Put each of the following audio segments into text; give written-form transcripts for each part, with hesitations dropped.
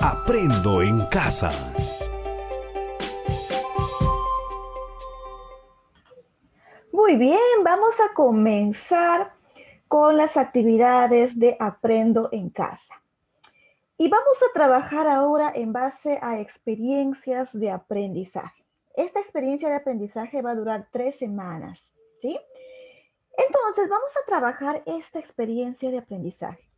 Aprendo en casa. Muy bien, vamos a comenzar con las actividades de Aprendo en casa. Y vamos a trabajar ahora en base a experiencias de aprendizaje. Esta experiencia de aprendizaje va a durar 3 semanas, ¿sí? Entonces, vamos a trabajar esta experiencia de aprendizaje.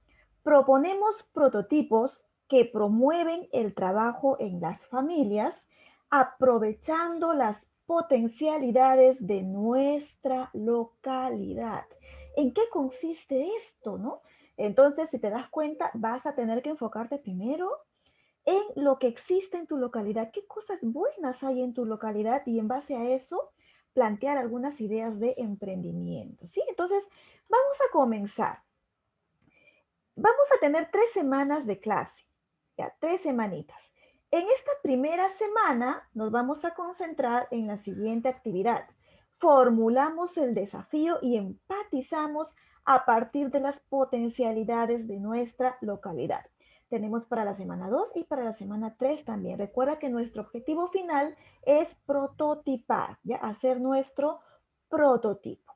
Proponemos prototipos que promueven el trabajo en las familias, aprovechando las potencialidades de nuestra localidad. ¿En qué consiste esto, no? Entonces, si te das cuenta, vas a tener que enfocarte primero en lo que existe en tu localidad, qué cosas buenas hay en tu localidad y en base a eso plantear algunas ideas de emprendimiento, ¿sí? Entonces, vamos a comenzar. Vamos a tener 3 semanas de clase, ya, 3 semanitas. En esta primera semana nos vamos a concentrar en la siguiente actividad. Formulamos el desafío y empatizamos a partir de las potencialidades de nuestra localidad. Tenemos para la semana 2 y para la semana 3 también. Recuerda que nuestro objetivo final es prototipar, ¿ya? Hacer nuestro prototipo.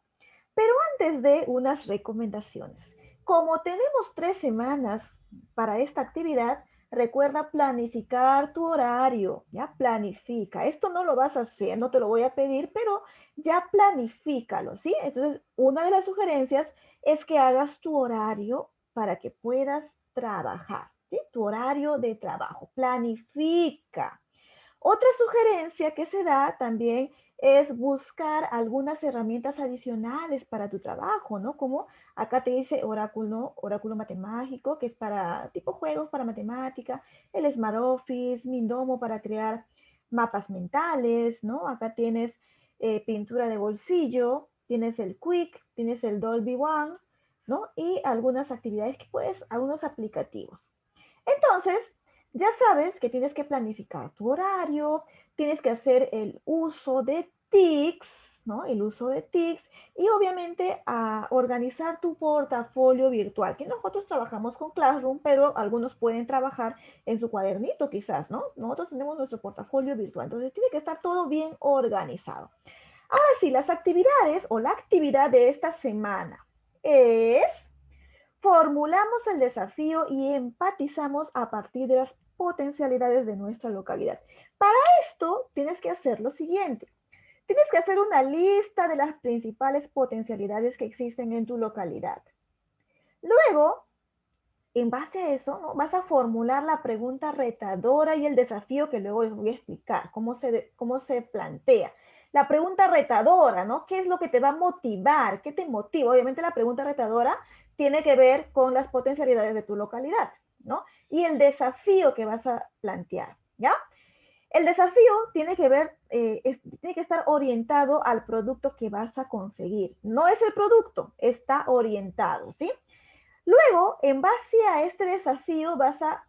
Pero antes de unas recomendaciones, como tenemos 3 semanas para esta actividad, recuerda planificar tu horario, ya planifica. Esto no lo vas a hacer, no te lo voy a pedir, pero ya planifícalo, ¿sí? Entonces, una de las sugerencias es que hagas tu horario para que puedas trabajar, ¿sí? Tu horario de trabajo, planifica. Otra sugerencia que se da también es buscar algunas herramientas adicionales para tu trabajo, ¿no? Como acá te dice oráculo, oráculo matemático, que es para tipo juegos para matemática, el Smart Office, Mindomo para crear mapas mentales, ¿no? Acá tienes pintura de bolsillo, tienes el Quick, tienes el Dolby One, ¿no? Y algunas actividades que puedes, algunos aplicativos. Entonces, ya sabes que tienes que planificar tu horario, tienes que hacer el uso de TICs, ¿no? El uso de TICs y obviamente organizar tu portafolio virtual, que nosotros trabajamos con Classroom, pero algunos pueden trabajar en su cuadernito quizás, ¿no? Nosotros tenemos nuestro portafolio virtual, entonces tiene que estar todo bien organizado. Ahora sí, las actividades o la actividad de esta semana es formulamos el desafío y empatizamos a partir de las potencialidades de nuestra localidad. Para esto, tienes que hacer lo siguiente. Tienes que hacer una lista de las principales potencialidades que existen en tu localidad. Luego, en base a eso, ¿no? Vas a formular la pregunta retadora y el desafío que luego les voy a explicar, cómo se plantea. La pregunta retadora, ¿no? ¿Qué es lo que te va a motivar? ¿Qué te motiva? Obviamente la pregunta retadora tiene que ver con las potencialidades de tu localidad, ¿no? Y el desafío que vas a plantear, ¿ya? El desafío tiene que ver, tiene que estar orientado al producto que vas a conseguir. No es el producto, está orientado, ¿sí? Luego, en base a este desafío, vas a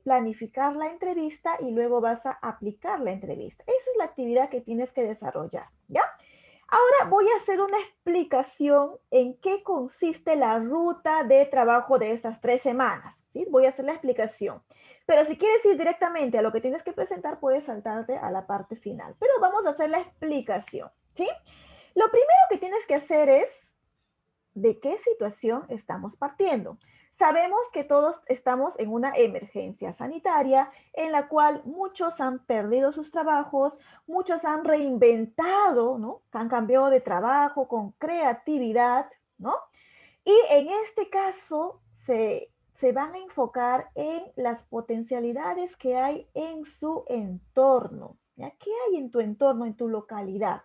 planificar la entrevista y luego vas a aplicar la entrevista. Esa es la actividad que tienes que desarrollar, ¿ya? Ahora voy a hacer una explicación en qué consiste la ruta de trabajo de estas 3 semanas, ¿sí? Voy a hacer la explicación. Pero si quieres ir directamente a lo que tienes que presentar, puedes saltarte a la parte final. Pero vamos a hacer la explicación, ¿sí? Lo primero que tienes que hacer es de qué situación estamos partiendo. Sabemos que todos estamos en una emergencia sanitaria en la cual muchos han perdido sus trabajos, muchos han reinventado, ¿no? Han cambiado de trabajo con creatividad, ¿no? Y en este caso se van a enfocar en las potencialidades que hay en su entorno. ¿Ya? ¿Qué hay en tu entorno, en tu localidad?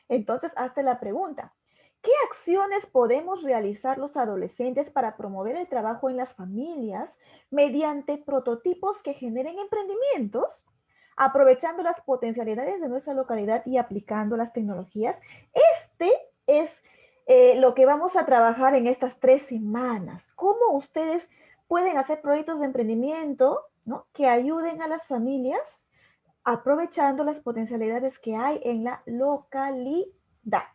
Entonces, hazte la pregunta. ¿Qué acciones podemos realizar los adolescentes para promover el trabajo en las familias mediante prototipos que generen emprendimientos, aprovechando las potencialidades de nuestra localidad y aplicando las tecnologías? Este es lo que vamos a trabajar en estas 3 semanas. ¿Cómo ustedes pueden hacer proyectos de emprendimiento, ¿no? Que ayuden a las familias aprovechando las potencialidades que hay en la localidad?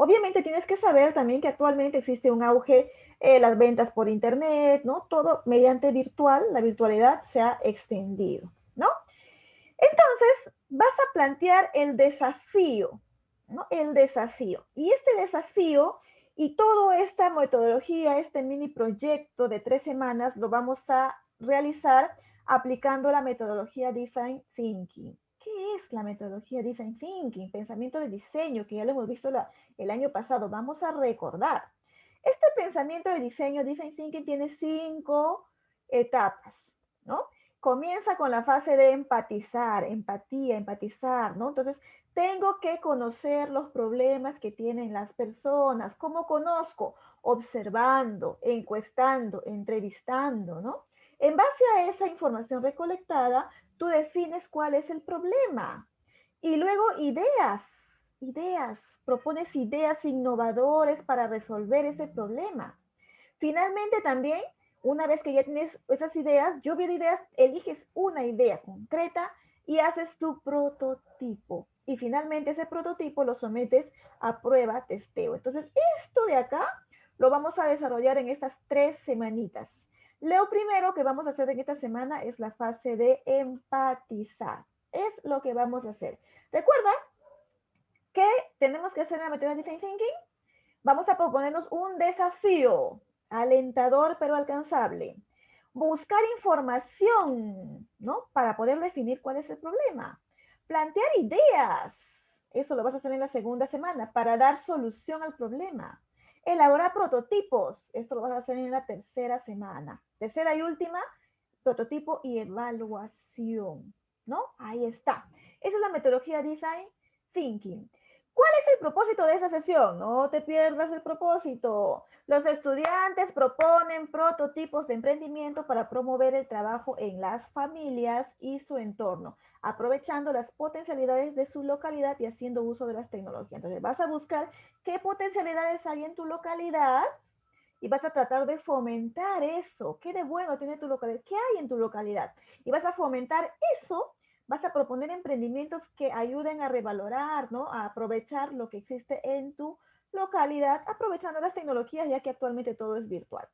Obviamente tienes que saber también que actualmente existe un auge, las ventas por internet, ¿no? Todo mediante virtual, la virtualidad se ha extendido, ¿no? Entonces, vas a plantear el desafío, ¿no? El desafío. Y este desafío y toda esta metodología, este mini proyecto de 3 semanas, lo vamos a realizar aplicando la metodología Design Thinking. ¿Qué es la metodología Design Thinking? Pensamiento de diseño, que ya lo hemos visto el año pasado. Vamos a recordar. Este pensamiento de diseño, Design Thinking, tiene 5 etapas, ¿no? Comienza con la fase de empatizar, empatía, empatizar, ¿no? Entonces, tengo que conocer los problemas que tienen las personas. ¿Cómo conozco? Observando, encuestando, entrevistando, ¿no? En base a esa información recolectada, tú defines cuál es el problema. Y luego propones ideas innovadoras para resolver ese problema. Finalmente también, una vez que ya tienes esas ideas, lluvia de ideas, eliges una idea concreta y haces tu prototipo. Y finalmente ese prototipo lo sometes a prueba, testeo. Entonces, esto de acá lo vamos a desarrollar en estas 3 semanitas. Lo primero que vamos a hacer en esta semana es la fase de empatizar. Es lo que vamos a hacer. Recuerda que tenemos que hacer en la metodología de Design Thinking. Vamos a proponernos un desafío alentador pero alcanzable. Buscar información, ¿no? Para poder definir cuál es el problema. Plantear ideas. Eso lo vas a hacer en la 2 semana para dar solución al problema. Elaborar prototipos. Esto lo vas a hacer en la 3 semana. Tercera y última, prototipo y evaluación, ¿no? Ahí está. Esa es la metodología Design Thinking. ¿Cuál es el propósito de esa sesión? No te pierdas el propósito. Los estudiantes proponen prototipos de emprendimiento para promover el trabajo en las familias y su entorno, aprovechando las potencialidades de su localidad y haciendo uso de las tecnologías. Entonces vas a buscar qué potencialidades hay en tu localidad y vas a tratar de fomentar eso. ¿Qué de bueno tiene tu localidad? ¿Qué hay en tu localidad? Y vas a fomentar eso. Vas a proponer emprendimientos que ayuden a revalorar, ¿no? A aprovechar lo que existe en tu localidad, aprovechando las tecnologías, ya que actualmente todo es virtual.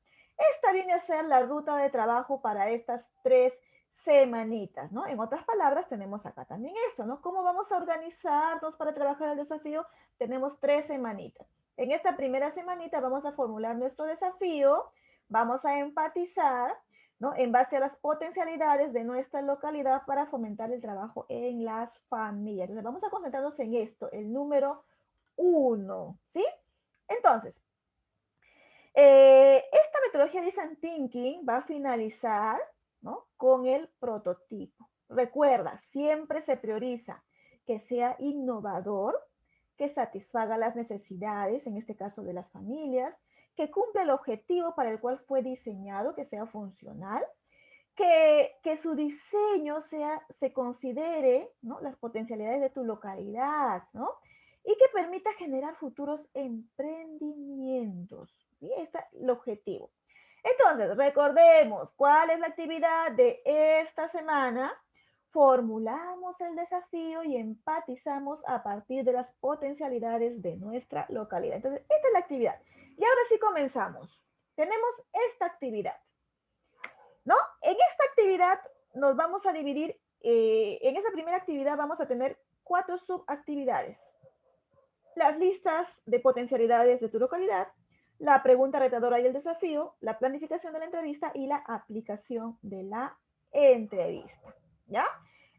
Esta viene a ser la ruta de trabajo para estas 3 semanitas, ¿no? En otras palabras, tenemos acá también esto, ¿no? ¿Cómo vamos a organizarnos para trabajar el desafío? Tenemos 3 semanitas. En esta primera semanita vamos a formular nuestro desafío, vamos a empatizar, ¿no? En base a las potencialidades de nuestra localidad para fomentar el trabajo en las familias. Entonces, vamos a concentrarnos en esto, el número 1, ¿sí? Entonces, esta metodología de Design Thinking va a finalizar, ¿no? Con el prototipo. Recuerda, siempre se prioriza que sea innovador, que satisfaga las necesidades, en este caso de las familias, que cumpla el objetivo para el cual fue diseñado, que sea funcional, que su diseño se considere, ¿no? Las potencialidades de tu localidad, ¿no? Y que permita generar futuros emprendimientos. ¿Sí? Este es el objetivo. Entonces, recordemos cuál es la actividad de esta semana. Formulamos el desafío y empatizamos a partir de las potencialidades de nuestra localidad. Entonces, esta es la actividad. Y ahora sí comenzamos. Tenemos esta actividad, ¿no? En esta actividad nos vamos a dividir, en esa primera actividad vamos a tener 4 subactividades. Las listas de potencialidades de tu localidad, la pregunta retadora y el desafío, la planificación de la entrevista y la aplicación de la entrevista, ¿ya?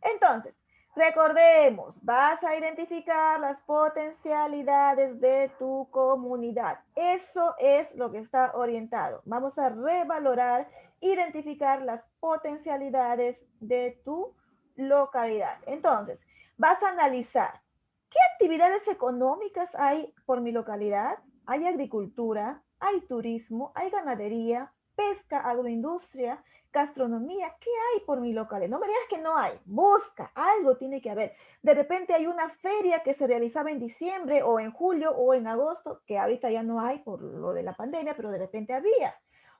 Entonces, recordemos, vas a identificar las potencialidades de tu comunidad. Eso es lo que está orientado. Vamos a revalorar, identificar las potencialidades de tu localidad. Entonces, vas a analizar qué actividades económicas hay por mi localidad. Hay agricultura, hay turismo, hay ganadería, pesca, agroindustria, gastronomía. ¿Qué hay por mi localidad? No me digas que no hay. Busca, algo tiene que haber. De repente hay una feria que se realizaba en diciembre o en julio o en agosto, que ahorita ya no hay por lo de la pandemia, pero de repente había.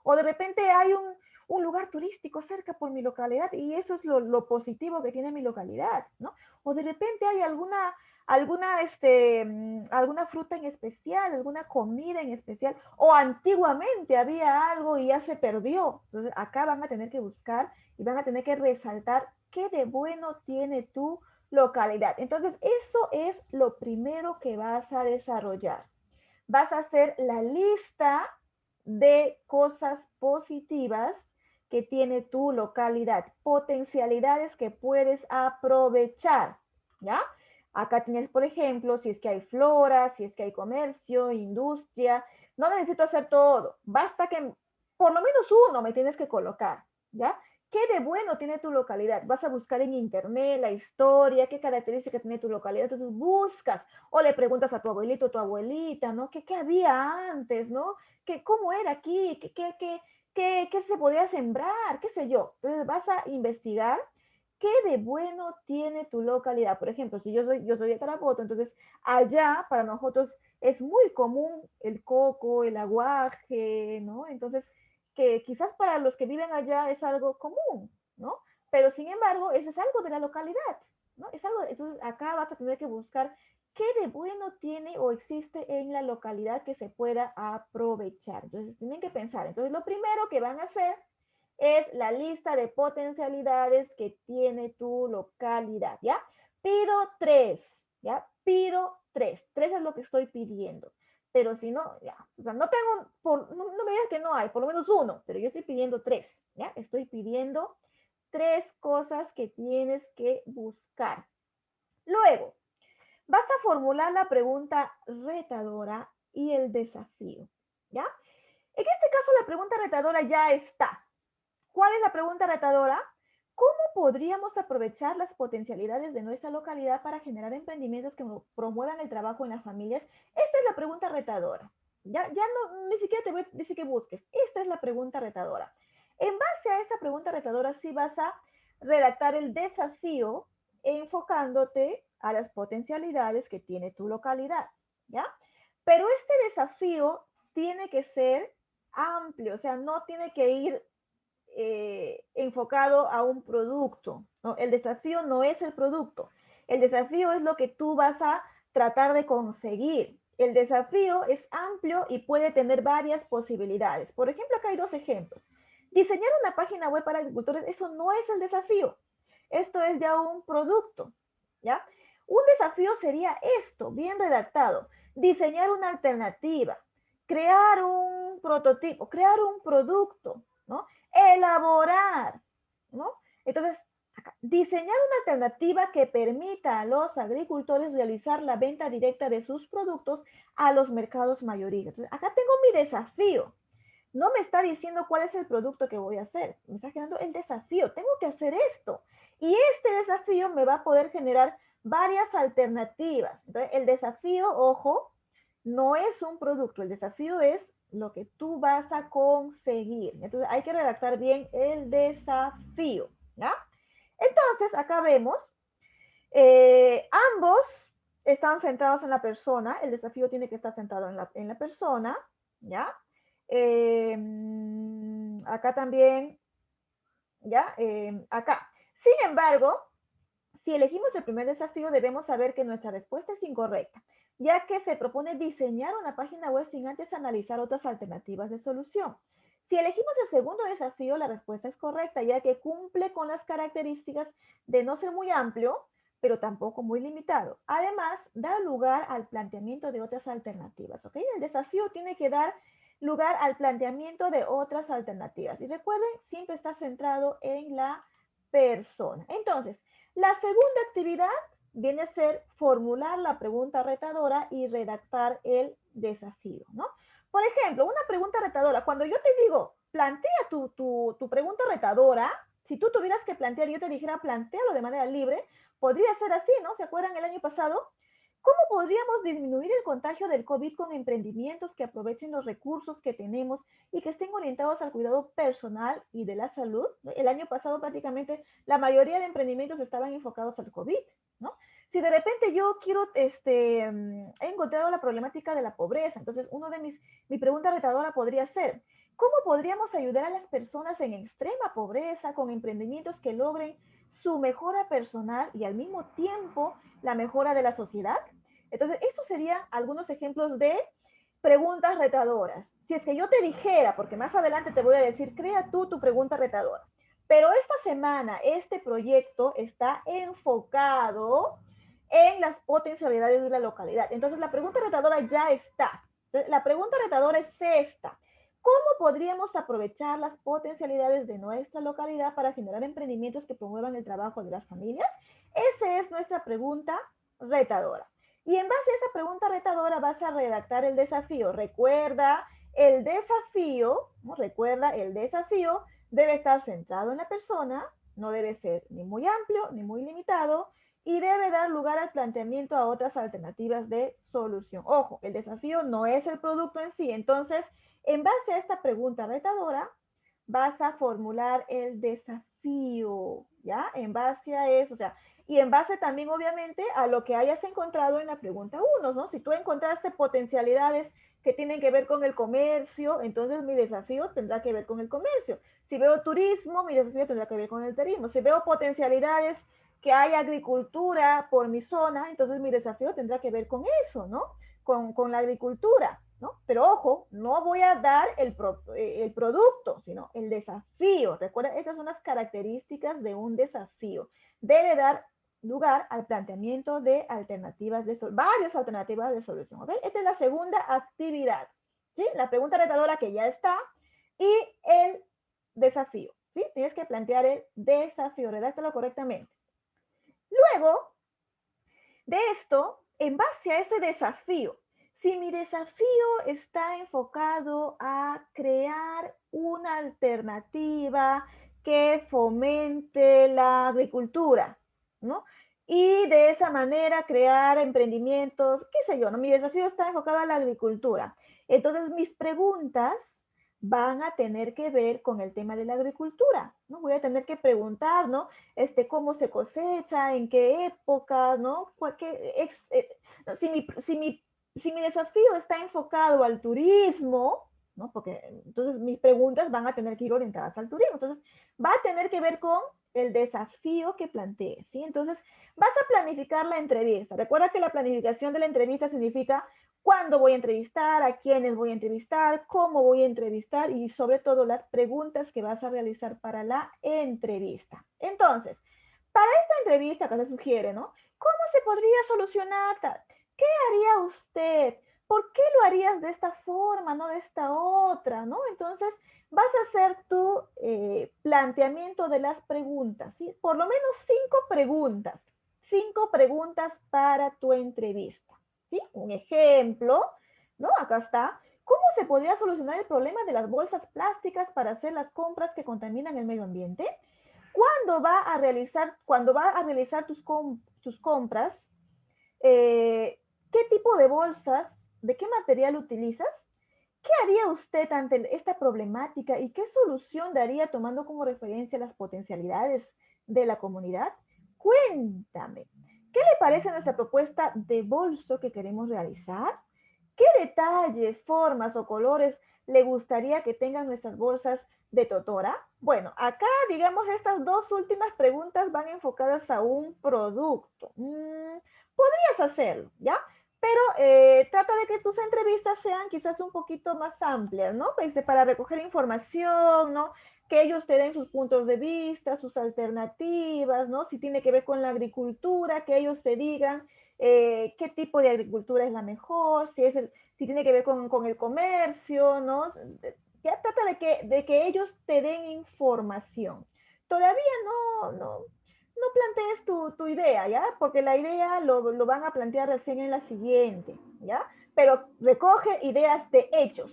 O de repente hay un lugar turístico cerca por mi localidad y eso es lo positivo que tiene mi localidad, ¿no? O de repente hay alguna fruta en especial, alguna comida en especial, o antiguamente había algo y ya se perdió. Entonces, acá van a tener que buscar y van a tener que resaltar qué de bueno tiene tu localidad. Entonces, eso es lo primero que vas a desarrollar. Vas a hacer la lista de cosas positivas que tiene tu localidad, potencialidades que puedes aprovechar, ¿ya? Acá tienes, por ejemplo, si es que hay flora, si es que hay comercio, industria. No necesito hacer todo. Basta que por lo menos uno me tienes que colocar, ¿ya? ¿Qué de bueno tiene tu localidad? Vas a buscar en internet la historia, qué características tiene tu localidad. Entonces buscas o le preguntas a tu abuelito o tu abuelita, ¿no? ¿Qué había antes, ¿no? ¿Cómo era aquí? ¿Qué se podía sembrar? ¿Qué sé yo? Entonces vas a investigar qué de bueno tiene tu localidad. Por ejemplo, si yo soy de Tarapoto, entonces allá para nosotros es muy común el coco, el aguaje, ¿no? Entonces, que quizás para los que viven allá es algo común, ¿no? Pero sin embargo, eso es algo de la localidad, ¿no? Es algo, entonces acá vas a tener que buscar qué de bueno tiene o existe en la localidad que se pueda aprovechar. Entonces, tienen que pensar. Entonces, lo primero que van a hacer es la lista de potencialidades que tiene tu localidad, ¿ya? Pido tres, ¿ya? Pido tres. Tres es lo que estoy pidiendo. Pero si no, ya, o sea, no tengo, no me digas que no hay, por lo menos uno, pero yo estoy pidiendo tres, ¿ya? Estoy pidiendo tres cosas que tienes que buscar. Luego, vas a formular la pregunta retadora y el desafío, ¿ya? En este caso, la pregunta retadora ya está. ¿Cuál es la pregunta retadora? ¿Cómo podríamos aprovechar las potencialidades de nuestra localidad para generar emprendimientos que promuevan el trabajo en las familias? Esta es la pregunta retadora. Ya no, ni siquiera te voy a decir que busques. Esta es la pregunta retadora. En base a esta pregunta retadora, sí vas a redactar el desafío enfocándote a las potencialidades que tiene tu localidad, ¿ya? Pero este desafío tiene que ser amplio, o sea, no tiene que ir enfocado a un producto, ¿no? El desafío no es el producto, el desafío es lo que tú vas a tratar de conseguir. El desafío es amplio y puede tener varias posibilidades. Por ejemplo, acá hay dos ejemplos. Diseñar una página web para agricultores, eso no es el desafío. Esto es ya un producto, ¿ya? Un desafío sería esto, bien redactado. Diseñar una alternativa, crear un prototipo, crear un producto, ¿no? Elaborar, ¿no? Entonces, acá, diseñar una alternativa que permita a los agricultores realizar la venta directa de sus productos a los mercados mayoristas. Entonces, acá tengo mi desafío. No me está diciendo cuál es el producto que voy a hacer, me está generando el desafío. Tengo que hacer esto. Y este desafío me va a poder generar varias alternativas. Entonces, el desafío, ojo, no es un producto, el desafío es lo que tú vas a conseguir. Entonces, hay que redactar bien el desafío, ¿ya? Entonces, acá vemos, ambos están centrados en la persona, el desafío tiene que estar centrado en la persona, ¿ya? Acá también, ¿ya? Acá. Sin embargo, si elegimos el primer desafío, debemos saber que nuestra respuesta es incorrecta, ya que se propone diseñar una página web sin antes analizar otras alternativas de solución. Si elegimos el segundo desafío, la respuesta es correcta, ya que cumple con las características de no ser muy amplio, pero tampoco muy limitado. Además, da lugar al planteamiento de otras alternativas, ¿ok? El desafío tiene que dar lugar al planteamiento de otras alternativas. Y recuerden, siempre está centrado en la persona. Entonces, la segunda actividad viene a ser formular la pregunta retadora y redactar el desafío, ¿no? Por ejemplo, una pregunta retadora, cuando yo te digo, plantea tu pregunta retadora, si tú tuvieras que plantear, yo te dijera, plantealo de manera libre, podría ser así, ¿no? ¿Se acuerdan el año pasado? ¿Cómo podríamos disminuir el contagio del COVID con emprendimientos que aprovechen los recursos que tenemos y que estén orientados al cuidado personal y de la salud? El año pasado prácticamente la mayoría de emprendimientos estaban enfocados al COVID, ¿no? Si de repente yo quiero, he encontrado la problemática de la pobreza, entonces mi pregunta retadora podría ser, ¿Cómo podríamos ayudar a las personas en extrema pobreza con emprendimientos que logren su mejora personal y al mismo tiempo la mejora de la sociedad? Entonces, estos serían algunos ejemplos de preguntas retadoras. Si es que yo te dijera, porque más adelante te voy a decir, crea tú tu pregunta retadora. Pero esta semana este proyecto está enfocado en las potencialidades de la localidad. Entonces, la pregunta retadora ya está. Entonces, la pregunta retadora es esta. ¿Cómo podríamos aprovechar las potencialidades de nuestra localidad para generar emprendimientos que promuevan el trabajo de las familias? Esa es nuestra pregunta retadora. Y en base a esa pregunta retadora vas a redactar el desafío. Recuerda, el desafío, ¿no? Recuerda, el desafío debe estar centrado en la persona, no debe ser ni muy amplio ni muy limitado y debe dar lugar al planteamiento a otras alternativas de solución. Ojo, el desafío no es el producto en sí, entonces en base a esta pregunta retadora, vas a formular el desafío, ¿ya? En base a eso, o sea, y en base también, obviamente, a lo que hayas encontrado en la pregunta 1, ¿no? Si tú encontraste potencialidades que tienen que ver con el comercio, entonces mi desafío tendrá que ver con el comercio. Si veo turismo, mi desafío tendrá que ver con el turismo. Si veo potencialidades que hay agricultura por mi zona, entonces mi desafío tendrá que ver con eso, ¿no? Con la agricultura. ¿No? Pero ojo, no voy a dar el producto, sino el desafío. Recuerda, estas son las características de un desafío. Debe dar lugar al planteamiento de alternativas de varias alternativas de solución. ¿Okay? Esta es la segunda actividad. ¿Sí? La pregunta retadora que ya está y el desafío. ¿Sí? Tienes que plantear el desafío, redáctalo correctamente. Luego de esto, en base a ese desafío, si mi desafío está enfocado a crear una alternativa que fomente la agricultura, ¿no? Y de esa manera crear emprendimientos, qué sé yo, ¿no? Mi desafío está enfocado a la agricultura. Entonces, mis preguntas van a tener que ver con el tema de la agricultura, ¿no? Voy a tener que preguntar, ¿no? Cómo se cosecha, en qué época, ¿no? Si mi desafío está enfocado al turismo, ¿no? Porque entonces mis preguntas van a tener que ir orientadas al turismo. Entonces, va a tener que ver con el desafío que plantee, ¿sí? Entonces, vas a planificar la entrevista. Recuerda que la planificación de la entrevista significa cuándo voy a entrevistar, a quiénes voy a entrevistar, cómo voy a entrevistar y sobre todo las preguntas que vas a realizar para la entrevista. Entonces, para esta entrevista que se sugiere, ¿no? ¿Cómo se podría solucionar? ¿Qué haría usted? ¿Por qué lo harías de esta forma, no de esta otra? ¿No? Entonces, vas a hacer tu planteamiento de las preguntas, ¿sí? Por lo menos 5 preguntas para tu entrevista. ¿Sí? Un ejemplo, ¿no? Acá está. ¿Cómo se podría solucionar el problema de las bolsas plásticas para hacer las compras que contaminan el medio ambiente? Cuando va a realizar tus compras, ¿qué tipo de bolsas, de qué material utilizas? ¿Qué haría usted ante esta problemática y qué solución daría tomando como referencia las potencialidades de la comunidad? Cuéntame, ¿qué le parece nuestra propuesta de bolso que queremos realizar? ¿Qué detalles, formas o colores le gustaría que tengan nuestras bolsas de Totora? Bueno, acá, digamos, estas dos últimas preguntas van enfocadas a un producto. Podrías hacerlo, ¿ya? Pero trata de que tus entrevistas sean quizás un poquito más amplias, ¿no? Pues, para recoger información, ¿no? Que ellos te den sus puntos de vista, sus alternativas, ¿no? Si tiene que ver con la agricultura, que ellos te digan qué tipo de agricultura es la mejor, si tiene que ver con el comercio, ¿no? Ya trata de que ellos te den información. Todavía no plantees tu idea, ¿ya? Porque la idea lo van a plantear recién en la siguiente, ¿ya? Pero recoge ideas de ellos,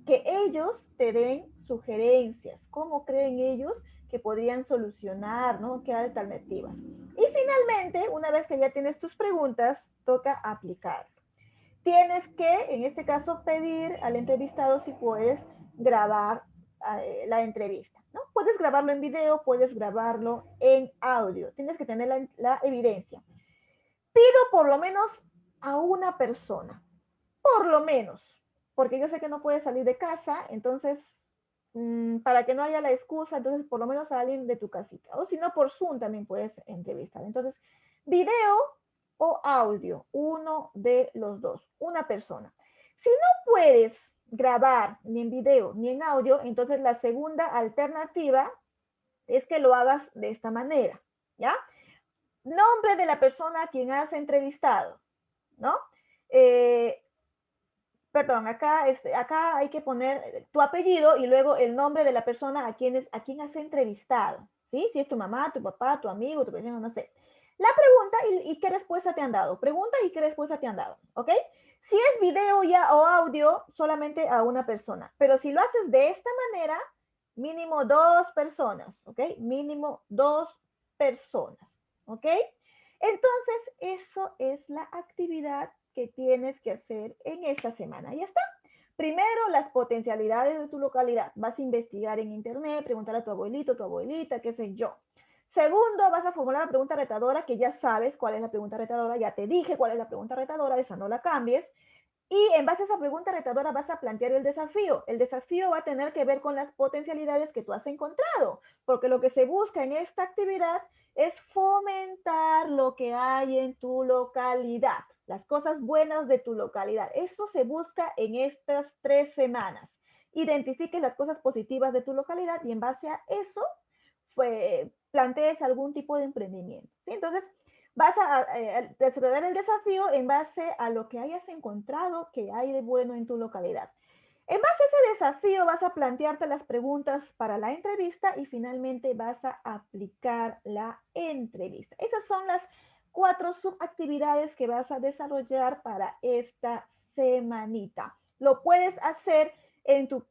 que ellos te den sugerencias, cómo creen ellos que podrían solucionar, ¿no? ¿Qué alternativas? Y finalmente, una vez que ya tienes tus preguntas, toca aplicar. Tienes que, en este caso, pedir al entrevistado si puedes grabar la entrevista, ¿no? Puedes grabarlo en video, puedes grabarlo en audio. Tienes que tener la evidencia. Pido por lo menos a una persona, por lo menos, porque yo sé que no puedes salir de casa, entonces para que no haya la excusa, entonces por lo menos a alguien de tu casita. O si no, por Zoom también puedes entrevistar. Entonces, video o audio, uno de los dos, una persona. Si no puedes grabar ni en video ni en audio, entonces la segunda alternativa es que lo hagas de esta manera, ¿ya? Nombre de la persona a quien has entrevistado, ¿no? Eh, Perdón, acá hay que poner tu apellido y luego el nombre de la persona a quien has entrevistado, ¿sí? Si es tu mamá, tu papá, tu amigo, tu vecino, no sé. La pregunta y qué respuesta te han dado. Pregunta y qué respuesta te han dado, ¿ok? Si es video ya o audio, solamente a una persona. Pero si lo haces de esta manera, mínimo dos personas, ¿ok? Mínimo dos personas, ¿ok? Entonces, eso es la actividad que tienes que hacer en esta semana. Ya está. Primero, las potencialidades de tu localidad. Vas a investigar en internet, preguntar a tu abuelito, tu abuelita, qué sé yo. Segundo, vas a formular la pregunta retadora, que ya sabes cuál es la pregunta retadora. Ya te dije cuál es la pregunta retadora, esa no la cambies. Y en base a esa pregunta retadora vas a plantear el desafío. El desafío va a tener que ver con las potencialidades que tú has encontrado, porque lo que se busca en esta actividad es fomentar lo que hay en tu localidad, las cosas buenas de tu localidad. Eso se busca en estas 3 semanas. Identifiques las cosas positivas de tu localidad y en base a eso plantees algún tipo de emprendimiento. ¿Sí? Entonces, vas a desarrollar el desafío en base a lo que hayas encontrado que hay de bueno en tu localidad. En base a ese desafío vas a plantearte las preguntas para la entrevista y finalmente vas a aplicar la entrevista. Esas son las 4 subactividades que vas a desarrollar para esta semanita. Lo puedes hacer en tu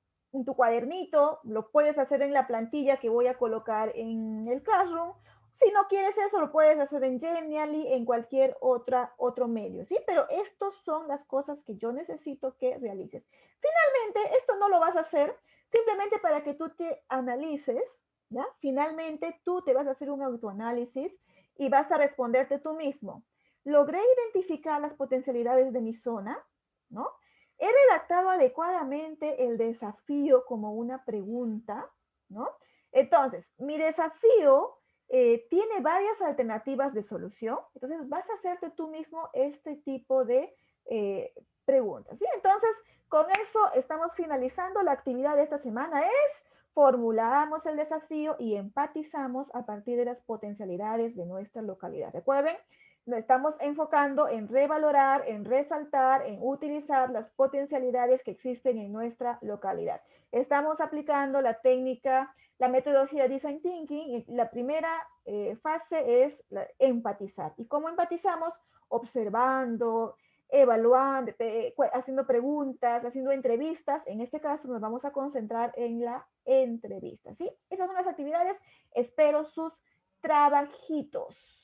cuadernito, lo puedes hacer en la plantilla que voy a colocar en el Classroom. Si no quieres eso, lo puedes hacer en Genially, en cualquier otro medio, ¿sí? Pero estas son las cosas que yo necesito que realices. Finalmente, esto no lo vas a hacer simplemente para que tú te analices, ¿ya? Finalmente, tú te vas a hacer un autoanálisis y vas a responderte tú mismo. Logré identificar las potencialidades de mi zona, ¿no? He redactado adecuadamente el desafío como una pregunta, ¿no? Entonces, mi desafío tiene varias alternativas de solución. Entonces, vas a hacerte tú mismo este tipo de preguntas. ¿Sí? Entonces, con eso estamos finalizando. La actividad de esta semana es formulamos el desafío y empatizamos a partir de las potencialidades de nuestra localidad. Recuerden, nos estamos enfocando en revalorar, en resaltar, en utilizar las potencialidades que existen en nuestra localidad. Estamos aplicando la técnica, la metodología Design Thinking. Y la primera fase es empatizar. ¿Y cómo empatizamos? Observando, evaluando, haciendo preguntas, haciendo entrevistas. En este caso nos vamos a concentrar en la entrevista, ¿sí? Esas son las actividades. Espero sus trabajitos.